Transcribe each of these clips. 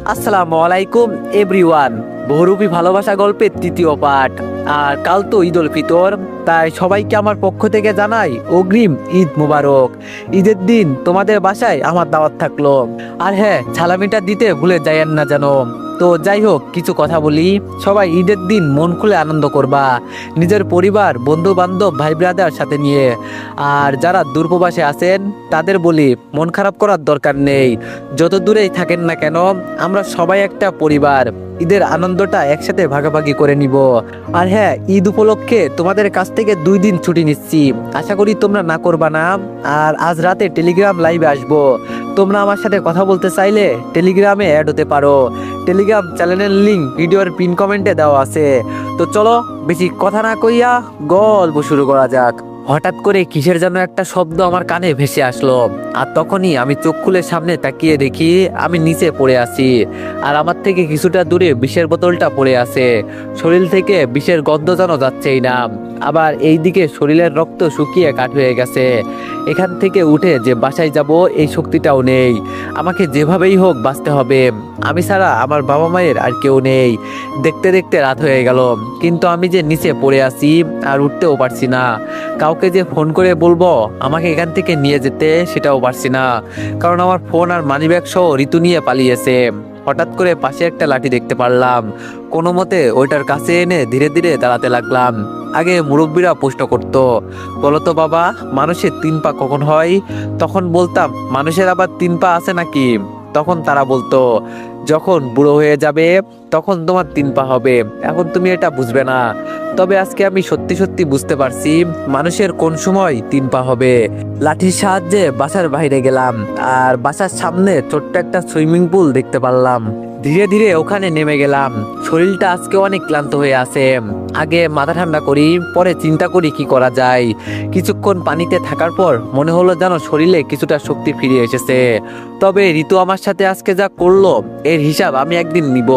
আসসালামু আলাইকুম এভরিওয়ান। বহুরূপী ভালোবাসা গল্পের তৃতীয় পার্ট। আর কাল তো ঈদ উল ফিতর, তাই সবাইকে আমার পক্ষ থেকে জানাই অগ্রিম ঈদ মুবারক। ঈদের দিন তোমাদের বাসায় আমার দাওয়াত থাকলো। আর হ্যাঁ, সালামিটা দিতে ভুলে যাইয়েন না যেন। তো যাই হোক, কিছু কথা বলি। সবাই ঈদের দিন মন খুলে আনন্দ করবা, নিজের পরিবার, বন্ধু বান্ধব, ভাই ব্রাদার সাথে নিয়ে। আর যারা দূরপ্রবাসে আছেন তাদের বলি, মন খারাপ করার দরকার নেই। যত দূরেই থাকেন না কেন, আমরা সবাই একটা পরিবার। ঈদের আনন্দটা একসাথে ভাগাভাগি করে নিব। আর হ্যাঁ, ঈদ উপলক্ষে তোমাদের কাছ থেকে 2 দিন ছুটি নিচ্ছি। আশা করি তোমরা না করবা না। আর আজ রাতে টেলিগ্রাম লাইভে আসবো। তোমরা আমার সাথে কথা বলতে চাইলে টেলিগ্রামে অ্যাড হতে পারো। টেলিগ্রাম চ্যানেলের লিংক ভিডিওর পিন কমেন্টে দেওয়া আছে। তো চলো, বেশি কথা না কইয়া গল্প শুরু করা যাক। হঠাৎ করে কিসের যেন একটা শব্দ আমার কানে ভেসে আসলো। আর তখনই আমি চোখ খুলে সামনে তাকিয়ে দেখি আমি নিচে পড়ে আছি। আর আমার থেকে কিছুটা দূরে বিষের বোতলটা পড়ে আছে। শরীর থেকে বিষের গন্ধ যেন যাচ্ছেই না। আবার এইদিকে শরীরের রক্ত শুকিয়ে কাঠ হয়ে গেছে। এখান থেকে উঠে যে বাসায় যাব এই শক্তিটাও নেই। আমাকে যেভাবেই হোক বাঁচতে হবে। আমি ছাড়া আমার বাবা মায়ের আর কেউ নেই। দেখতে দেখতে রাত হয়ে গেল, কিন্তু আমি যে নিচে পড়ে আছি আর উঠতেও পারছি না। কাউকে যে ফোন করে বলবো আমাকে এখান থেকে নিয়ে যেতে, সেটাও পারছি না। কারণ আমার ফোন আর মানিব্যাগ সহ ঋতু নিয়ে পালিয়েছে। হঠাৎ করে পাশে একটা লাঠি দেখতে পারলাম। কোনো মতে ওইটার কাছে এনে ধীরে ধীরে দাঁড়াতে লাগলাম। আগে মুরব্বীরা প্রশ্ন করতো, বলতো বাবা, মানুষের 3 পা কখন হয়? তখন বলতাম, মানুষের আবার 3 পা আছে নাকি? তখন তারা বলতো, যখন বুড়ো হয়ে যাবে তখন তোমার 3 পা হবে, এখন তুমি এটা বুঝবে না। তবে আজকে আমি সত্যি সত্যি বুঝতে পারছি মানুষের কোন সময় 3 পা হবে। লাঠির সাহায্যে বাসার বাইরে গেলাম। আর বাসার সামনে ছোট্ট একটা সুইমিং পুল দেখতে পারলাম। ধীরে ধীরে ওখানে নেমে গেলাম। শরীরটা আজকে অনেক ক্লান্ত হয়ে আছে। আগে মাথা ঠান্ডা করি, পরে চিন্তা করি কি করা যায়। কিছুক্ষণ পানিতে থাকার পর মনে হলো যেন শরীরে কিছুটা শক্তি ফিরে এসেছে। তবে ঋতু আমার সাথে আজকে যা করলো এর হিসাব আমি একদিন নিব।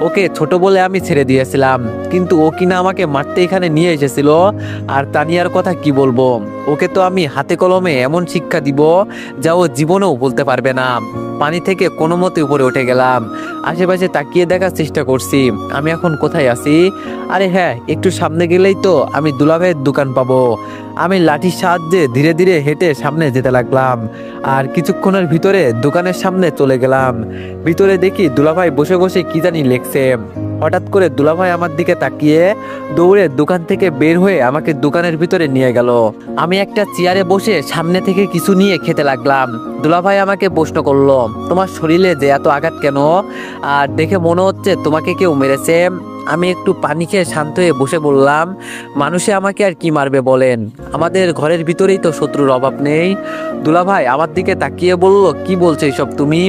ওকে ছোট বলে আমি ছেড়ে দিয়েছিলাম, কিন্তু ও কিনা আমাকে মারতে এখানে নিয়ে এসেছিল। আর তানিয়ার কথা কি বলবো, ওকে তো আমি হাতে কলমে এমন শিক্ষা দিব যা ও জীবনেও বলতে পারবে না। পানি থেকে কোনো মতে উপরে উঠে গেলাম। আশেপাশে তাকিয়ে দেখার চেষ্টা করছি আমি এখন কোথায় আছি। আরে হ্যাঁ, একটু সামনে গেলেই তো আমি দুলাভাইয়ের দোকান পাবো। আমি লাঠির সাহায্যে ধীরে ধীরে হেঁটে সামনে যেতে লাগলাম। আর কিছুক্ষণের ভিতরে দোকানের সামনে চলে গেলাম। ভিতরে দেখি দুলাভাই বসে বসে কি জানি লেখছে। হঠাৎ করে দুলাভাই আমার দিকে তাকিয়ে দৌড়ে দোকান থেকে বের হয়ে আমাকে দোকানের ভিতরে নিয়ে গেল। আমি একটা চেয়ারে বসে সামনে থেকে কিছু নিয়ে খেতে লাগলাম। দুলাভাই আমাকে প্রশ্ন করলো, তোমার শরীরে যে এত আঘাত কেন? আর দেখে মনে হচ্ছে তোমাকে কেউ মেরেছে। আমি একটু পানি খেয়ে শান্ত হয়ে বসে বললাম, মানুষে আমাকে আর কি মারবে বলেন? আমাদের ঘরের ভিতরেই তো শত্রুর অভাব নেই। দুলাভাই আমার দিকে তাকিয়ে বলল, কি বলছো এসব তুমি?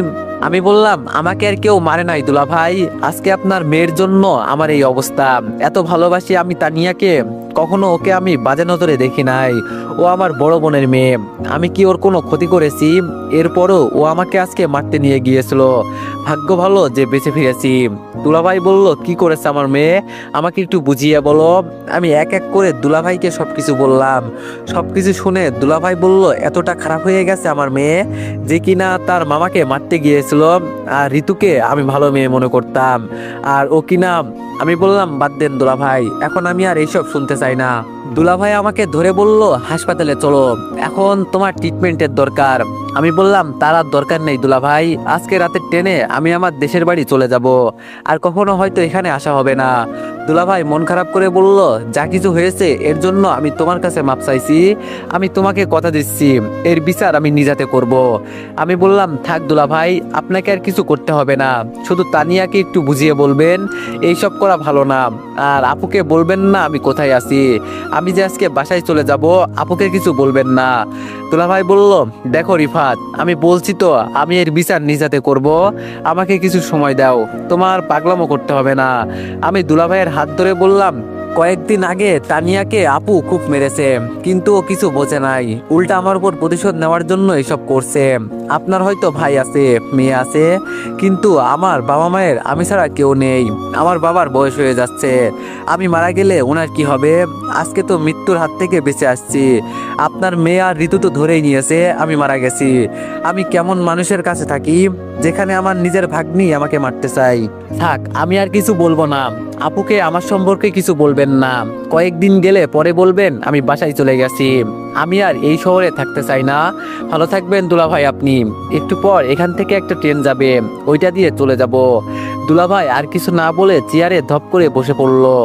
আমি বললাম, আমাকে আর কেউ মারে নাই দুলাভাই, আজকে আপনার মেয়ের জন্য আমার এই অবস্থা। এত ভালোবাসি আমি তানিয়াকে, কখনো ওকে আমি বাজে নজরে দেখি নাই। ও আমার বড় বোনের মেয়ে। আমি কি ওর কোনো ক্ষতি করেছি? এরপরও ও আমাকে আজকে মারতে নিয়ে গিয়েছিল। ভাগ্য ভালো যে বেঁচে ফিরেছি। দুলাভাই বলল, কি করেছে আমার মেয়ে, আমাকে একটু বুঝিয়ে বলো। আমি এক এক করে দুলাভাইকে সবকিছু বললাম। সবকিছু শুনে দুলাভাই বলল, এতটা খারাপ হয়ে গেছে আমার মেয়ে যে কিনা তার মামাকে মারতে গিয়েছিল। আর ঋতুকে আমি ভালো মেয়ে মনে করতাম, আর ও কিনা। আমি বললাম, বাদ দেন দুলাভাই, এখন আমি আর এইসব শুনতে চাই না। দুলাভাই আমাকে ধরে বলল, হাসপাতালে চলো, এখন তোমার ট্রিটমেন্টের দরকার। আমি বললাম, তার আর দরকার নেই দুলাভাই, আজকে রাতের ট্রেনে আমি আমার দেশের বাড়ি চলে যাব। আর কখনো হয়তো এখানে আসা হবে না। দুলাভাই মন খারাপ করে বলল, যা কিছু হয়েছে এর জন্য আমি তোমার কাছে মাপ চাইছি। আমি তোমাকে কথা দিচ্ছি, এর বিচার আমি নিজাতে করব। আমি বললাম, থাক দুলাভাই, আপনাকে আর কিছু করতে হবে না। শুধু তানিয়াকে একটু বুঝিয়ে বলবেন এইসব করা ভালো না। আর আপুকে বলবেন না আমি কোথায় আছি। আমি যে আজকে বাসায় চলে যাব, আপুকে কিছু বলবেন না। দুলাভাই বলল, দেখো রিফাত, আমি বলছি তো আমি এর বিচার নিজাতে করব। আমাকে কিছু সময় দাও, তোমার পাগলামো করতে হবে না। আমি দুলাভাইয়ের হাত ধরে বললাম, কয়েকদিন আগে তানিয়াকে আপু খুব মেরেছে, কিন্তু ও কিছু বোঝে নাই, উল্টা আমার উপর প্রতিশোধ নেওয়ার জন্য এসব করছে। আপনার হয়তো ভাই আছে, মেয়ে আছে, কিন্তু আমার বাবা মায়ের আমি ছাড়া কেউ নেই। আমার বাবার বয়স হয়ে যাচ্ছে, আমি মারা গেলে ওনার কি হবে? আজকে তো মৃত্যুর হাত থেকে বেঁচে আসছি, আপনার মেয়ে আর ঋতু তো ধরেই নিয়েছে আমি মারা গেছি। আমি কেমন মানুষের কাছে থাকি যেখানে আমার নিজের ভাগ্নি আমাকে মারতে চাই। থাক, আমি আর কিছু বলবো না। আপুকে আমার সম্পর্কে কিছু বলবেন না, কয়েকদিন গেলে পরে বলবেন আমি বাসায় চলে গেছি। আমি আর এই শহরে থাকতে চাই না। ভালো থাকবেন দুলাভাই আপনি। একটু পর এখান থেকে একটা ট্রেন যাবে, ওইটা দিয়ে চলে যাব। দুলাভাই আর কিছু না বলে চেয়ারে ধপ করে বসে পড়লো।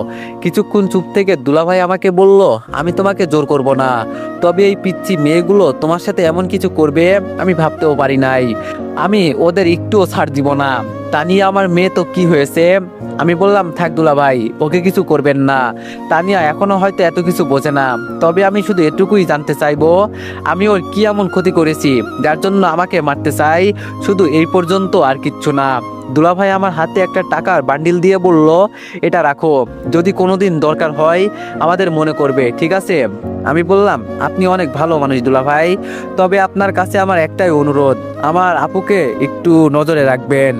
কিছুক্ষণ চুপ থেকে দুলাভাই আমাকে বলল, আমি তোমাকে জোর করব না, তবে এই পিচ্চি মেয়েগুলো তোমার সাথে এমন কিছু করবে আমি ভাবতেও পারি নাই। আমি ওদের একটুও ছাড় দিব না। তানিয়া আমার মেয়ে তো কি হয়েছে? আমি বললাম, থাক দুলাভাই, ওকে কিছু করবেন না। তানিয়া এখনো হয়তো এত কিছু বোঝে না, তবে আমি শুধু এটুকুই জানতে চাইবো, আমি ওর কি এমন ক্ষতি করেছি যার জন্য আমাকে মারতে চাই? শুধু এই পর্যন্ত, আর কিচ্ছু না। দুলাভাই আমার হাতে একটা টাকার বান্ডিল দিয়ে বলল, এটা রাখো, যদি কোনোদিন দরকার হয় আমাদের মনে করবে, ঠিক আছে? আমি বললাম, আপনি অনেক ভালো মানুষ দুলাভাই, তবে আপনার কাছে আমার একটাই অনুরোধ, আমার আপুকে একটু নজরে রাখবেন,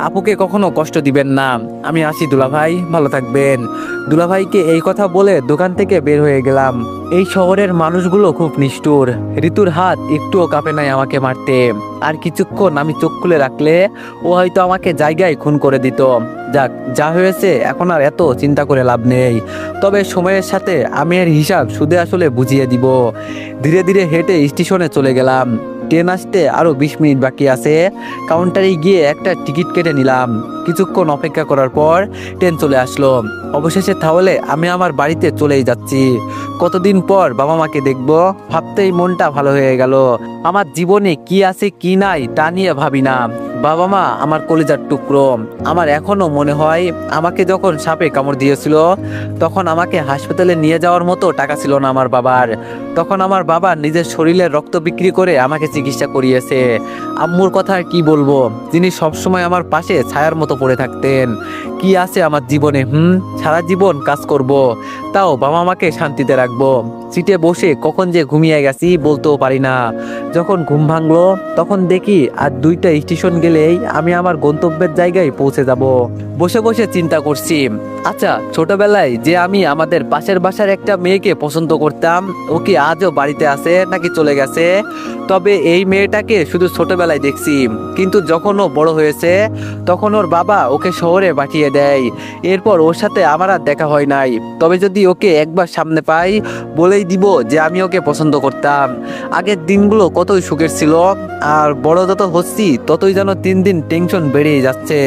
আপুকে কখনো কষ্ট দিবেন না। আমি আসি দুলাভাই, ভালো থাকবেন। দুলাভাইকে এই কথা বলে দোকান থেকে বের হয়ে গেলাম। এই শহরের মানুষগুলো খুব নিষ্ঠুর, ঋতুর হাত একটুও কাঁপে নাই আমাকে মারতে। আর কিছুক্ষণ আমি চোখ খুলে রাখলে ও হয়তো আমাকে জায়গায় খুন করে দিত। যাক, যা হয়েছে এখন আর এত চিন্তা করে লাভ নেই, তবে সময়ের সাথে আমি এর হিসাব সুদে আসলে বুঝিয়ে দিব। ধীরে ধীরে হেঁটে স্টেশনে চলে গেলাম। ট্রেন আসতে আরো 20 মিনিট বাকি আছে। কাউন্টারে গিয়ে একটা টিকিট কেটে নিলাম। কিছুক্ষণ অপেক্ষা করার পর ট্রেন চলে আসলো। অবশেষে তাহলে আমি আমার বাড়িতে চলেই যাচ্ছি। কতদিন পর বাবা মাকে দেখবো, ভাবতেই মনটা ভালো হয়ে গেল। আমার জীবনে কি আছে কি নাই তা নিয়ে ভাবি না। বাবা মা আমার কলিজার টুকরো। আমার এখনো মনে হয় আমাকে যখন সাপে কামড় দিয়েছিল তখন আমাকে হাসপাতালে নিয়ে যাওয়ার মতো টাকা ছিল না আমার বাবার। তখন আমার বাবা নিজের শরীরের রক্ত বিক্রি করে আমাকে চিকিৎসা করিয়েছে। আম্মুর কথা আর কি বলবো, যিনি সবসময় আমার পাশে ছায়ার মতো পড়ে থাকতেন। কি আছে আমার জীবনে? সারা জীবন কাজ করব, তাও বাবা মাকে শান্তিতে রাখবো। সিটে বসে কখন যে ঘুমিয়ে গেছি বলতেও পারি না। যখন ঘুম ভাঙলো তখন দেখি আর 2টা স্টেশন গেলেই আমি আমার গন্তব্যের জায়গায় পৌঁছে যাব। বসে বসে চিন্তা করছি, আচ্ছা ছোটবেলায় যে আমি আমাদের পাশের বাসার একটা মেয়েকে পছন্দ করতাম, ও কি আজও বাড়িতে আছে নাকি চলে গেছে? তবে এই মেয়েটাকে শুধু ছোটবেলায় দেখছি, কিন্তু যখন ও বড় হয়েছে তখন ওর বাবা ওকে শহরে পাঠিয়ে দেয়। এরপর ওর সাথে আমার আর দেখা হয় নাই। তবে যদি ওকে একবার সামনে পাই বলেই দিব যে আমি ওকে পছন্দ করতাম। আগের দিনগুলো কতই সুখের ছিল, আর বড় যত হচ্ছি ততই যেন দিন দিন টেনশন বেড়েই যাচ্ছে।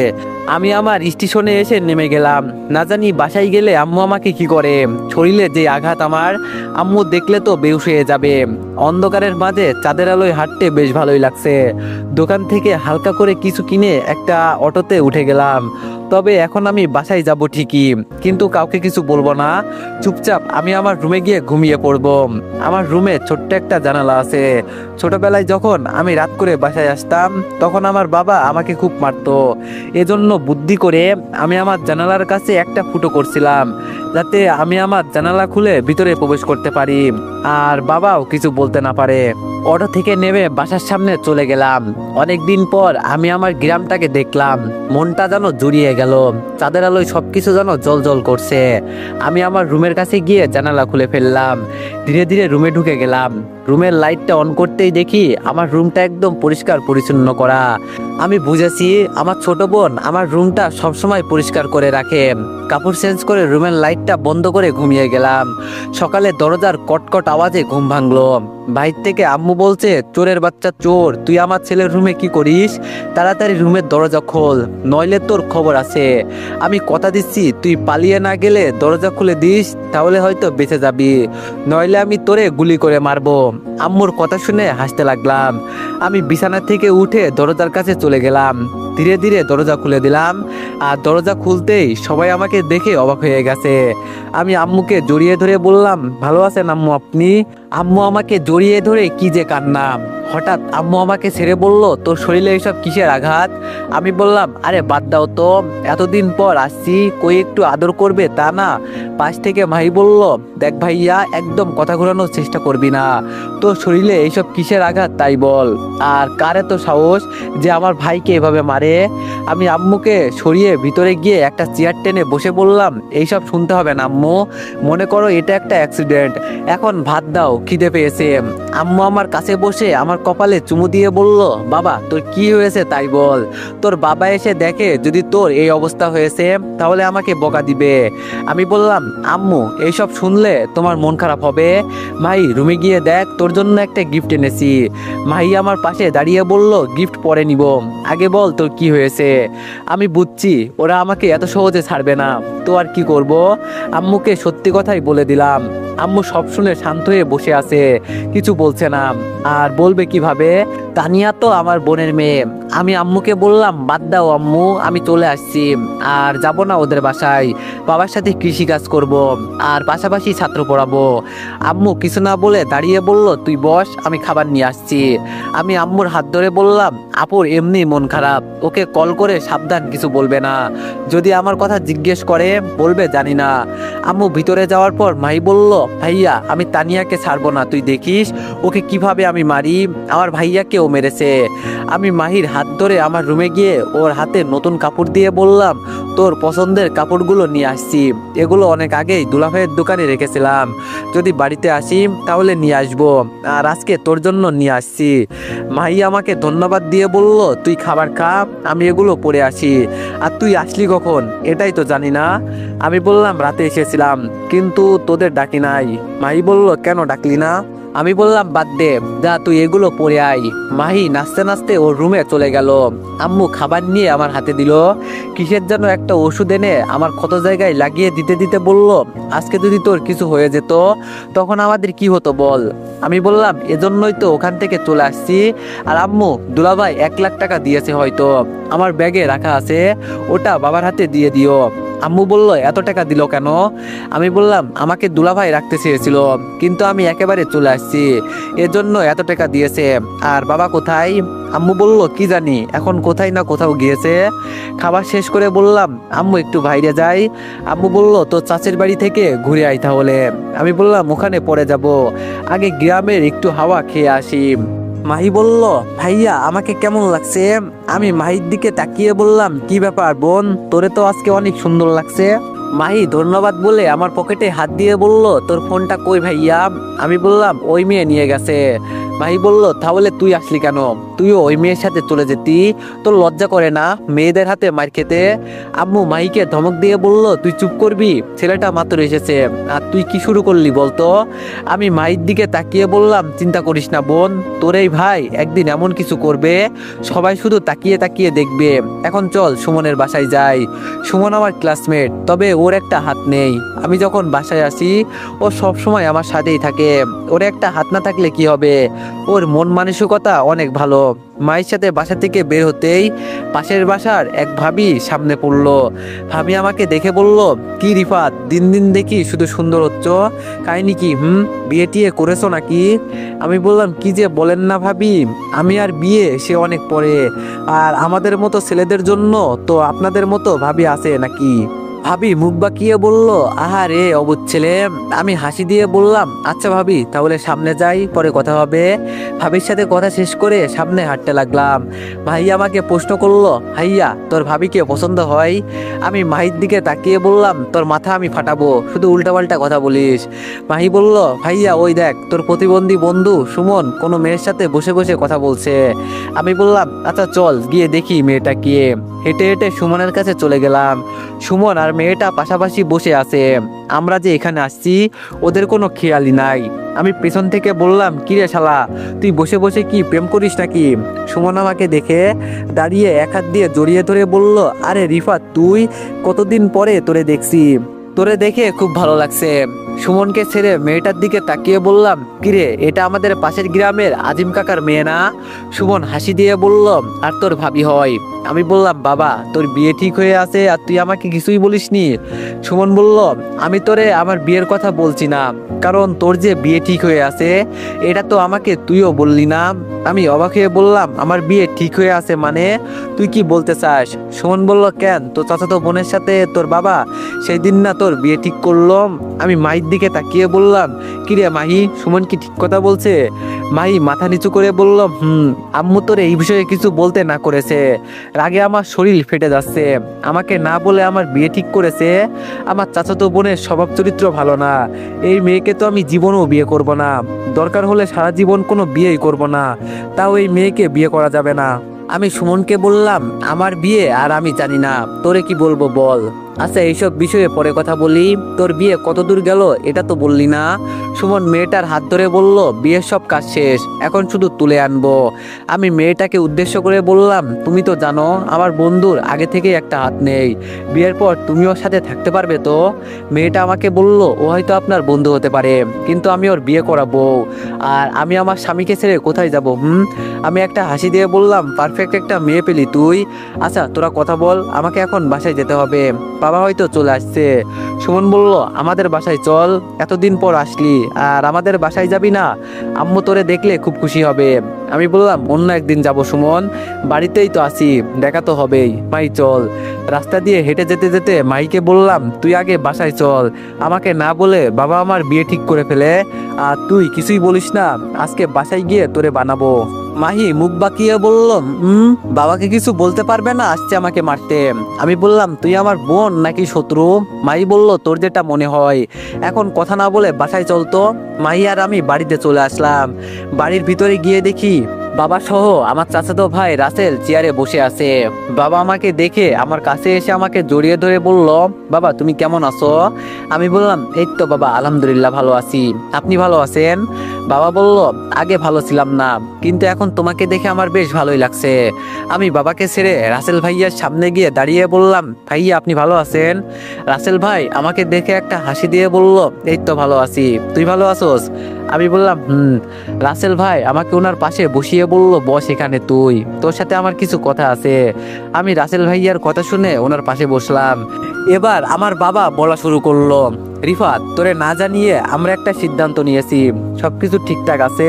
আমি আমার স্টেশনে এসে নেমে গেলাম। না জানি বাসায় গেলে আম্মু আমাকে কি করে। শরীরে যে আঘাত আমার, আম্মু দেখলে তো বেহুশ হয়ে যাবে। অন্ধকারের মাঝে চাঁদের আলোয় হাঁটতে বেশ ভালোই লাগছে। দোকান থেকে হালকা করে কিছু কিনে একটা অটোতে উঠে গেলাম। তবে এখন আমি বাসায় যাব ঠিকই, কিন্তু কাউকে কিছু বলবো না। চুপচাপ আমি আমার রুমে গিয়ে ঘুমিয়ে পড়বো। আমার রুমে ছোট্ট একটা জানালা আছে। ছোটবেলায় যখন আমি রাত করে বাসায় আসতাম তখন আমার বাবা আমাকে খুব মারতো। এজন্য বুদ্ধি করে আমি আমার জানালার কাছে একটা ফুটো করছিলাম, যাতে আমি আমার জানালা খুলে ভিতরে প্রবেশ করতে পারি আর বাবাও কিছু বলতে না পারে। অটো থেকে নেমে বাসার সামনে চলে গেলাম। অনেকদিন পর আমি আমার গ্রামটাকে দেখলাম, মনটা যেন জুড়িয়ে গেল। চাঁদের আলোয় সবকিছু যেন জল জল করছে। আমি আমার রুমের কাছে গিয়ে জানালা খুলে ফেললাম। ধীরে ধীরে রুমে ঢুকে গেলাম। রুমের লাইটটা অন করতেই দেখি আমার রুমটা একদম পরিষ্কার পরিচ্ছন্ন করা। আমি বুঝেছি আমার ছোট বোন আমার রুমটা সবসময় পরিষ্কার করে রাখে। কাপড় চেঞ্জ করে রুমের লাইটটা বন্ধ করে ঘুমিয়ে গেলাম। সকালে দরজার কটকট আওয়াজে ঘুম ভাঙলো। বাইর থেকে আম্মু বলছে, চোরের বাচ্চা চোর, তুই আমার ছেলের রুমে কি করিস? তাড়াতাড়ি রুমের দরজা খোল, নইলে তোর খবর আছে। আমি কথা দিচ্ছি, তুই পালিয়ে না গেলে দরজা খুলে দিস, তাহলে হয়তো বেঁচে যাবি, নইলে আমি তোরে গুলি করে মারবো। আম্মুর কথা শুনে হাসতে লাগলাম। আমি বিছানা থেকে উঠে দরজার কাছে চলে গেলাম। ধীরে ধীরে দরজা খুলে দিলাম, আর দরজা খুলতেই সবাই আমাকে দেখে অবাক হয়ে গেছে। আমি আম্মুকে জড়িয়ে ধরে বললাম, ভালো আছেন আম্মু আপনি? আম্মু আমাকে জড়িয়ে ধরে কি যে কান্না। হঠাৎ আম্মু আমাকে ছেড়ে বলল, তোর শরীরে এসব কিসের আঘাত? আমি বললাম, আরে বাদ দাও তো, এতদিন পর আসছি, কই একটু আদর করবে তা না। পাশ থেকে মাহি বলল, দেখ ভাইয়া, একদম কথা ঘোরানোর চেষ্টা করবি না। তোর শরীরে এইসব কিসের আঘাত তাই বল। আর কার এত সাহস যে আমার ভাইকে এভাবে মারে? আমি আম্মুকে সরিয়ে ভিতরে গিয়ে একটা চেয়ার টেনে বসে বললাম, এইসব শুনতে হবে না আম্মু, মনে করো এটা একটা অ্যাক্সিডেন্ট, এখন ভাত দাও, খিদে পেয়েছে। আম্মু আমার কাছে বসে আমার কপালে চুমু দিয়ে বলল, বাবা তোর কি হয়েছে তাই বল। তোর বাবা এসে দেখে যদি তোর এই অবস্থা হয়েছে তাহলে আমাকে বকা দিবে। আমি বললাম, আম্মু এইসব শুনলে তোমার মন খারাপ হবে। ভাই রুমে গিয়ে দেখ, তোর জন্য একটা গিফট এনেছি। মাহি আমার পাশে দাঁড়িয়ে বলল, গিফট পরে নিব, আগে বল তোর কি হয়েছে। আমি বুঝছি ওরা আমাকে এত সহজে ছাড়বে না, তো আর কি করব। আম্মুকে সত্যি কথাই বলে দিলাম। আম্মু সব শুনে শান্ত হয়ে বসে আছে, কিছু বলছে না। আর বলবে কিভাবে? তানিয়া তো আমার বোনের মেয়ে। আমি আম্মুকে বললাম, বাদ দাও আম্মু, আমি চলে আসছি, আর যাব না ওদের বাসায়। বাবার সাথে কৃষি কাজ করব, আর পাশাপাশি ছাত্র পড়াবো। আম্মু কিছু না বলে দাঁড়িয়ে বলল, তুই বস, আমি খাবার নিয়ে আসছি। আমি আম্মুর হাত ধরে বললাম, আপুর এমনি মন খারাপ, ওকে কল করে সাবধান কিছু বলবে না, যদি আমার কথা জিজ্ঞেস করে বলবে জানি না। আম্মু ভিতরে যাওয়ার পর মাহি বলল, ভাইয়া আমি তানিয়াকে ছাড়বো না, তুই দেখিস ওকে কিভাবে আমি মারি, আমার ভাইয়াকে ও মেরেছে। আমি মাহির হাত ধরে আমার রুমে গিয়ে ওর হাতে নতুন কাপড় দিয়ে বললাম, তোর পছন্দের কাপড়গুলো নিয়ে আসছি, এগুলো অনেক আগেই দুলাভাইয়ের দোকানে রেখেছিলাম, যদি বাড়িতে আসি তাহলে নিয়ে আসবো, আর আজকে তোর জন্য নিয়ে আসছি। মাহি আমাকে ধন্যবাদ দিয়ে বলল, তুই খাবার খা, আমি এগুলো পরে আসি। আর তুই আসলি কখন এটাই তো জানি না। আমি বললাম, রাতে এসেছিলাম, কিন্তু তোদের ডাকি নাই। মাহি বলল, কেন ডাকলি না? আমি বললাম, বাদ দে, যা তুই এগুলো পরে আয়। মাহি নাচতে নাচতে ওর রুমে চলে গেল। আম্মু খাবার নিয়ে আমার হাতে দিল, কিসের যেন একটা ওষুধ এনে আমার ক্ষত জায়গায় লাগিয়ে দিতে দিতে বলল, আজকে যদি তোর কিছু হয়ে যেত তখন আমাদের কি হতো বল। আমি বললাম, এজন্যই তো ওখান থেকে চলে আসছি। আর আম্মু, দুলাভাই 1 লাখ টাকা দিয়েছে, হয়তো আমার ব্যাগে রাখা আছে, ওটা বাবার হাতে দিয়ে দিও। আম্মু বলল, এত টাকা দিল কেন? আমি বললাম, আমাকে দুলাভাই রাখতে চেয়েছিল, কিন্তু আমি একেবারে চলে আসছি, এজন্য এত টাকা দিয়েছে। আর বাবা কোথায়? আম্মু বলল, কি জানি, এখন কোথায় না কোথাও গিয়েছে। খাবার শেষ করে বললাম, আম্মু একটু বাইরে যাই। আম্মু বলল, তো চাচের বাড়ি থেকে ঘুরে আই তাহলে। আমি বললাম, ওখানে পরে যাব, আগে গ্রামের একটু হাওয়া খেয়ে আসি। মাহি বলল, ভাইয়া আমাকে কেমন লাগছে? আমি মাহির দিকে তাকিয়ে বললাম, কি ব্যাপার বোন, তোরে তো আজকে অনেক সুন্দর লাগছে। মাহি ধন্যবাদ বলে আমার পকেটে হাত দিয়ে বলল, তোর ফোনটা কই ভাইয়া? আমি বললাম, ওই মেয়ে নিয়ে গেছে। মাহি বলল, তাহলে তুই আসলি কেন? তুইও ওই মেয়ের সাথে চলে যেতি, তোর লজ্জা করে না মেয়েদের হাতে মার খেতে? আম্মু মাহিকে ধমক দিয়ে বলল, তুই চুপ করবি, ছেলেটা মাত্র এসেছে, আর তুই কি শুরু করলি বলতো? আমি মাহির দিকে তাকিয়ে বললাম, চিন্তা করিস না বোন, তোর এই ভাই একদিন এমন কিছু করবে সবাই শুধু তাকিয়ে তাকিয়ে দেখবে। এখন চল সুমনের বাসায় যাই। সুমন আমার ক্লাসমেট, তবে ওর একটা হাত নেই। আমি যখন বাসায় আসি ও সব সময় আমার সাথেই থাকে, ওর একটা হাত না থাকলে কি হবে? ওর মন মানসিকতা অনেক ভালো। মায়ের সাথে বাসা থেকে বের হতেই পাশের বাসার এক ভাবি সামনে পড়লো। ভাবি আমাকে দেখে বলল, কি রিফাত, দিন দিন দেখি শুধু সুন্দর হচ্ছ, কাহিনী কি? বিয়ে টিয়ে করেছো নাকি? আমি বললাম, কি যে বলেন না ভাবি, আমি আর বিয়ে সে অনেক পরে, আর আমাদের মতো ছেলেদের জন্য তো আপনাদের মতো ভাবি আছে নাকি? ভাবি মুখ বাঁকিয়ে বলল, আহারে অবুঝ ছেলে। আমি হাসি দিয়ে বললাম, আচ্ছা ভাবি, তাহলে সামনে যাই, পরে কথা হবে। ভাবির সাথে কথা শেষ করে সামনে হাঁটতে লাগলাম। ভাইয়া আমাকে প্রশ্ন করলো, ভাইয়া তোর ভাবিকে পছন্দ হয়? আমি মাহির দিকে তাকিয়ে বললাম, তোর মাথা আমি ফাটাবো, শুধু উল্টাপাল্টা কথা বলিস। মাহি বলল, ভাইয়া ওই দেখ, তোর প্রতিবন্ধী বন্ধু সুমন কোনো মেয়ের সাথে বসে বসে কথা বলছে। আমি বললাম, আচ্ছা চল গিয়ে দেখি মেয়েটা কে। হেঁটে হেঁটে সুমনের কাছে চলে গেলাম। সুমন আর মেয়েটা পাশাপাশি বসে আছে। আমরা যে এখানে আসছি ওদের কোনো খেয়ালই নাই। আমি পেছন থেকে বললাম, কিরে শালা, তুই বসে বসে কি প্রেম করিস নাকি? সুমন আমাকে দেখে দাঁড়িয়ে এক হাত দিয়ে জড়িয়ে ধরে বলল, আরে রিফাত, তুই, কতদিন পরে তোরে দেখছি, তোরে দেখে খুব ভালো লাগছে। সুমনকে ছেড়ে মেয়েটার দিকে তাকিয়ে বললাম, কিরে, এটা আমাদের পাশের গ্রামের আজিম কাকার মেয়ে না? সুমন হাসি দিয়ে বলল, আর তোর ভাবি হয়। আমি বললাম, বাবা তোর বিয়ে ঠিক হয়ে আছে আর তুই আমাকে কিছুই বলিসনি? সুমন বলল, আমি তোরে আমার বিয়ের কথা বলছি না, কারণ তোর যে বিয়ে ঠিক হয়ে আছে এটা তো আমাকে তুইও বললি না। আমি অবাক হয়ে বললাম, আমার বিয়ে ঠিক হয়ে আছে মানে? তুই কি বলতে চাস? সুমন বলল, কেন, তোর চাচাতো বোনের সাথে তোর বাবা সেই দিন না তোর বিয়ে ঠিক করলো? আমি মাহির দিকে তাকিয়ে বললাম, কিরে মাহি, সুমন কি ঠিক কথা বলছে? মাহি মাথা নিচু করে বলল, আম্মু তোর এই বিষয়ে কিছু বলতে না করেছে। রাগে আমার শরীর ফেটে যাচ্ছে। আমাকে না বলে আমার বিয়ে ঠিক করেছে। আমার চাচাতো বোনের স্বভাব চরিত্র ভালো না। এই মেয়েকে তো আমি জীবনেও বিয়ে করব না। দরকার হলে সারা জীবন কোনো বিয়েই করব না, তাও এই মেয়েকে বিয়ে করা যাবে না। আমি সুমনকে বললাম, আমার বিয়ে আর আমি জানি না, তোরে কি বলবো বল। আচ্ছা এইসব বিষয়ে পরে কথা বলি, তোর বিয়ে কত দূর গেল এটা তো বললি না। সুমন মেয়েটার হাত ধরে বলল, বিয়ের সব কাজ শেষ, এখন শুধু তুলে আনবো। আমি মেয়েটাকে উদ্দেশ্য করে বললাম, তুমি তো জানো আমার বন্ধুর আগে থেকে একটা হাত নেই, বিয়ের পর তুমি ওর সাথে থাকতে পারবে তো? মেয়েটা আমাকে বলল, ও হয়তো আপনার বন্ধু হতে পারে, কিন্তু আমি ওর বিয়ে করাবো। আর আমি আমার স্বামীকে ছেড়ে কোথায় যাব? আমি একটা হাসি দিয়ে বললাম, পারফেক্ট একটা মেয়ে পেলি তুই। আচ্ছা তোরা কথা বল, আমাকে এখন বাসায় যেতে হবে, বাবা হয়তো চলে আসছে। সুমন বলল, আমাদের বাসায় চল, এতদিন পর আসলি আর আমাদের বাসায় যাবি না? আম্মু তোরে দেখলে খুব খুশি হবে। আমি বললাম, অন্য একদিন যাব সুমন, বাড়িতেই তো আছি, দেখা তো হবেই। মাই চল। রাস্তা দিয়ে হেঁটে যেতে যেতে মাইকে বললাম, তুই আগে বাসায় চল, আমাকে না বলে বাবা আমার বিয়ে ঠিক করে ফেলে আর তুই কিছুই বলিস না, আজকে বাসায় গিয়ে তোরে বানাবো। মাহি মুখ বাঁকিয়ে বলল, বাবাকে কিছু বলতে পারবে না, আসছে আমাকে মারতে। আমি বললাম, তুই আমার বোন নাকি শত্রু? মাহি বলল, তোর যেটা মনে হয়। এখন কথা না বলে বাসায় চলতো। মাহি আর আমি বাড়িতে চলে আসলাম। বাড়ির ভিতরে গিয়ে দেখি বাবা সহ আমার চাচাতো ভাই রাসেল চেয়ারে বসে আছে। বাবা আমাকে দেখে আমার কাছে এসে আমাকে জড়িয়ে ধরে বলল, বাবা তুমি কেমন আছো? আমি বললাম, এই তো বাবা, আলহামদুলিল্লাহ ভালো আছি, আপনি ভালো আছেন? বাবা বলল, আগে ভালো ছিলাম না, কিন্তু এখন তোমাকে দেখে আমার বেশ ভালোই লাগছে। আমি বাবাকে ছেড়ে রাসেল ভাইয়ার সামনে গিয়ে দাঁড়িয়ে বললাম, ভাইয়া আপনি ভালো আছেন? রাসেল ভাই আমাকে দেখে একটা হাসি দিয়ে বলল, এই তো ভালো আছি, তুই ভালো আছোস? আমি বললাম, রাসেল ভাই আমাকে ওনার পাশে বসিয়ে বলল, বস এখানে, তুই, তোর সাথে আমার কিছু কথা আছে। আমি রাসেল ভাইয়ার কথা শুনে ওনার পাশে বসলাম। এবার আমার বাবা বলা শুরু করলো, রিফাত তোরে না জানিয়ে আমরা একটা সিদ্ধান্ত নিয়েছি, সবকিছু ঠিকঠাক আছে,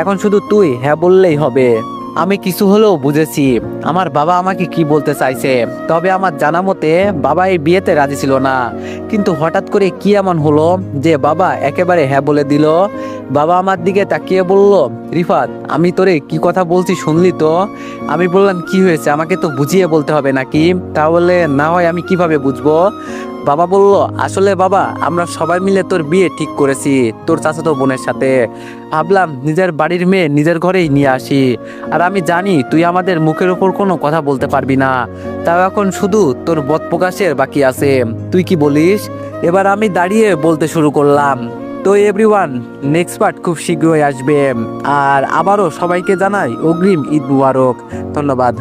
এখন শুধু তুই হ্যাঁ বললেই হবে। আমি কিছু হলেও বুঝেছি আমার বাবা আমাকে কি বলতে চাইছে। তবে আমার জানা মতে বাবা এই বিয়েতে রাজি ছিল না, কিন্তু হঠাৎ করে কি এমন হলো যে বাবা একেবারে হ্যাঁ বলে দিল। বাবা আমার দিকে তাকিয়ে বলল, রিফাত আমি তোরে কি কথা বলছি শুনলি তো? আমি বললাম, কি হয়েছে, আমাকে তো বুঝিয়ে বলতে হবে নাকি? তাহলে না হয় আমি কিভাবে বুঝবো? বাবা বলল, আসলে বাবা আমরা সবাই মিলে তোর বিয়ে ঠিক করেছি তোর চাচাতো বোনের সাথে। ভাবলাম নিজের বাড়ির মেয়ে নিজের ঘরেই নিয়ে আসি। আর আমি জানি তুই আমাদের মুখের ওপর কোনো কথা বলতে পারবি না, তাও এখন শুধু তোর বদ প্রকাশের বাকি আছে, তুই কি বলিস? এবার আমি দাঁড়িয়ে বলতে শুরু করলাম, তো এভরিওয়ান, নেক্সট পার্ট খুব শীঘ্রই আসবে। আর আবারও সবাইকে জানাই অগ্রিম ঈদ মুবারক। ধন্যবাদ।